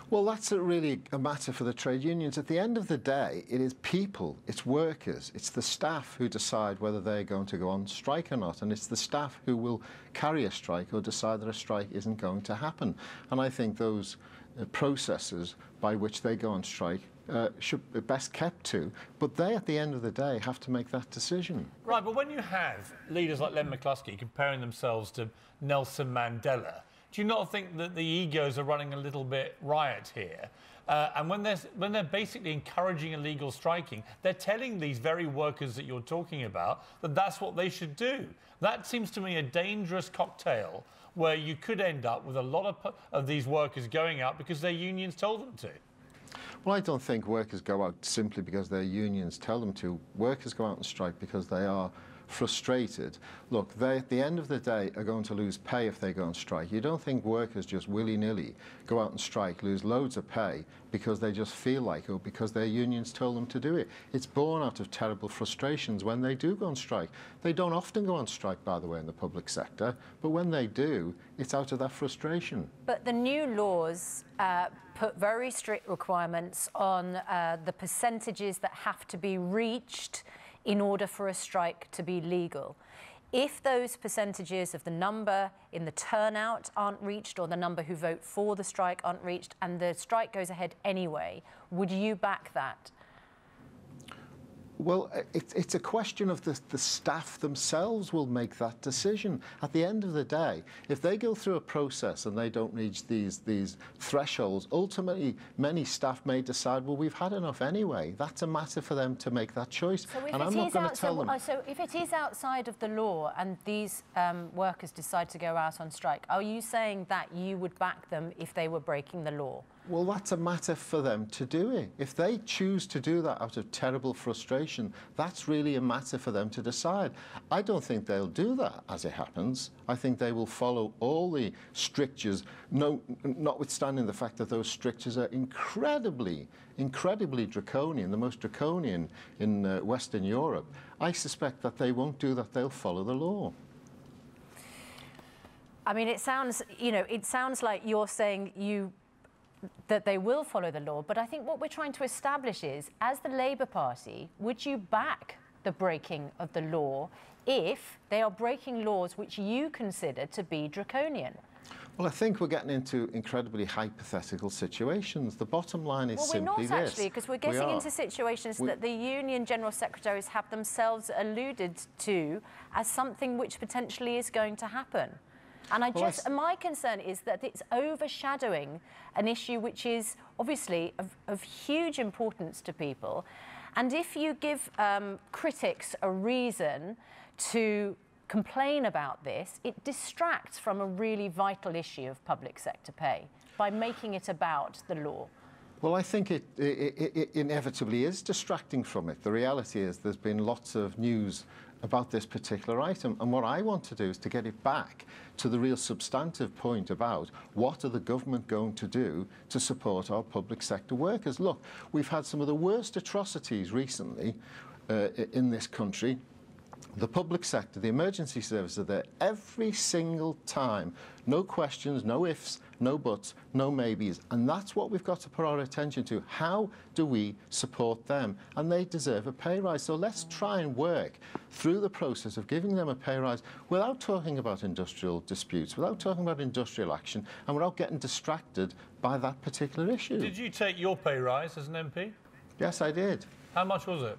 Well, that's really a matter for the trade unions. At the end of the day, it is people, it's workers, it's the staff who decide whether they're going to go on strike or not, and it's the staff who will carry a strike or decide that a strike isn't going to happen. And I think those processes by which they go on strike should be best kept to, but they, at the end of the day, have to make that decision. Right, but when you have leaders like Len McCluskey comparing themselves to Nelson Mandela, do you not think that the egos are running a little bit riot here? And when they're basically encouraging illegal striking, they're telling these very workers that you're talking about that that's what they should do. That seems to me a dangerous cocktail where you could end up with a lot of these workers going out because their unions told them to. Well, I don't think workers go out simply because their unions tell them to. Workers go out and strike because they are frustrated. Look, they, at the end of the day, are going to lose pay if they go on strike. You don't think workers just willy-nilly go out and strike, lose loads of pay because they just feel like it or because their unions told them to do it. It's born out of terrible frustrations when they do go on strike. They don't often go on strike, by the way, in the public sector, but when they do, it's out of that frustration. But the new laws put very strict requirements on the percentages that have to be reached in order for a strike to be legal. If those percentages of the number in the turnout aren't reached or the number who vote for the strike aren't reached and the strike goes ahead anyway, would you back that? Well, it's a question of the staff themselves will make that decision. At the end of the day, if they go through a process and they don't reach these thresholds, ultimately many staff may decide, well, we've had enough anyway. That's a matter for them to make that choice. So and I'm not going to tell them. So if it is outside of the law and these workers decide to go out on strike, are you saying that you would back them if they were breaking the law? Well, that's a matter for them to do it. If they choose to do that out of terrible frustration, that's really a matter for them to decide. I don't think they'll do that, as it happens. I think they will follow all the strictures, notwithstanding the fact that those strictures are incredibly draconian, the most draconian in Western Europe. I suspect that they won't do that. They'll follow the law. I mean, it sounds, it sounds like you're saying that they will follow the law, but I think what we're trying to establish is, as the Labour Party, would you back the breaking of the law if they are breaking laws which you consider to be draconian? Well, I think we're getting into incredibly hypothetical situations. The bottom line is simply this. Well, we're not actually, because we're getting into situations that the union general secretaries have themselves alluded to as something which potentially is going to happen. And my concern is that it's overshadowing an issue which is obviously of huge importance to people. And if you give critics a reason to complain about this, it distracts from a really vital issue of public sector pay by making it about the law. Well, I think it inevitably is distracting from it. The reality is there's been lots of news about this particular item, and what I want to do is to get it back to the real substantive point about what are the government going to do to support our public sector workers. Look, we've had some of the worst atrocities recently in this country. The public sector, the emergency services are there every single time. No questions, no ifs, no buts, no maybes. And that's what we've got to put our attention to. How do we support them? And they deserve a pay rise. So let's try and work through the process of giving them a pay rise without talking about industrial disputes, without talking about industrial action, and without getting distracted by that particular issue. Did you take your pay rise as an MP? Yes, I did. How much was it?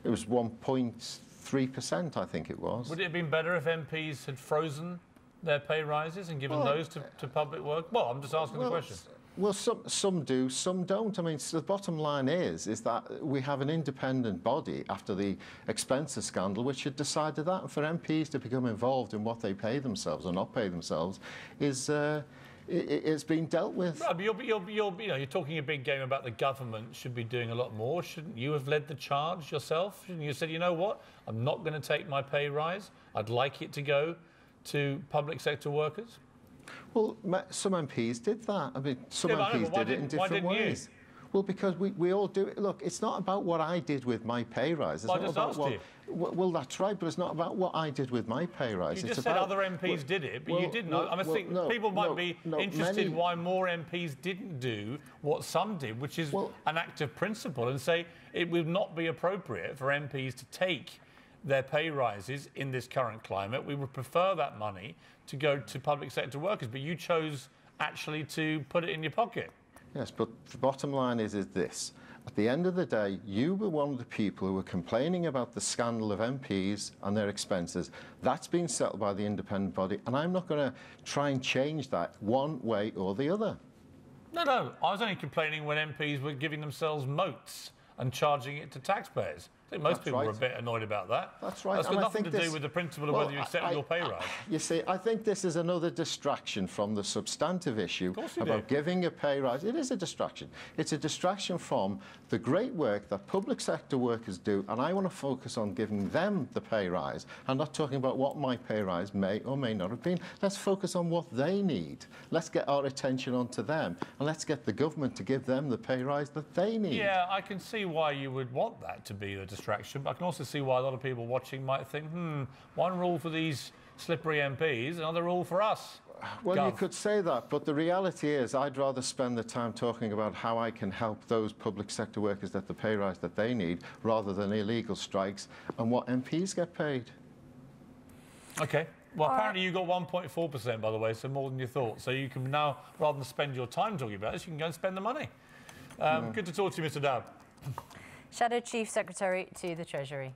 It was 1.3%, I think it was. Would it have been better if MPs had frozen their pay rises and given those to public work? Well, I'm just asking the question. Well, some do, some don't. I mean, so the bottom line is that we have an independent body after the expenses scandal which had decided that. And for MPs to become involved in what they pay themselves or not pay themselves is it's been dealt with. Right, but you're talking a big game about the government should be doing a lot more. Shouldn't you have led the charge yourself? Shouldn't you have said, you know what, I'm not going to take my pay rise. I'd like it to go to public sector workers? Well, some MPs did that. I mean, some MPs did it in different ways. Well, because we all do it. Look, it's not about what I did with my pay rise. It's Well, I not just about asked what, you. Well, that's right, but it's not about what I did with my pay rise. You It's just said about, other MPs did it, but well, you didn't. well, I well, think no, people might no, be no, interested many- why more MPs didn't do what some did, which is an act of principle, and say it would not be appropriate for MPs to take their pay rises in this current climate. We would prefer that money to go to public sector workers, but you chose actually to put it in your pocket. Yes, but the bottom line is this. At the end of the day, you were one of the people who were complaining about the scandal of MPs and their expenses. That's been settled by the independent body, and I'm not going to try and change that one way or the other. No, I was only complaining when MPs were giving themselves moats and charging it to taxpayers. I think most people were a bit annoyed about that. That's right. That's got And nothing to do with the principle of whether you accept your pay rise. You see, I think this is another distraction from the substantive issue about giving a pay rise. It is a distraction. It's a distraction from the great work that public sector workers do, and I want to focus on giving them the pay rise. I'm not talking about what my pay rise may or may not have been. Let's focus on what they need. Let's get our attention onto them, and let's get the government to give them the pay rise that they need. Yeah, I can see why you would want that to be the distraction, but I can also see why a lot of people watching might think, one rule for these slippery MPs, another rule for us. Well, you could say that, but the reality is I'd rather spend the time talking about how I can help those public sector workers get the pay rise that they need, rather than illegal strikes and what MPs get paid. OK. Well, apparently you got 1.4%, by the way, so more than you thought. So you can now, rather than spend your time talking about this, you can go and spend the money. Good to talk to you, Mr. Dowd. Shadow Chief Secretary to the Treasury.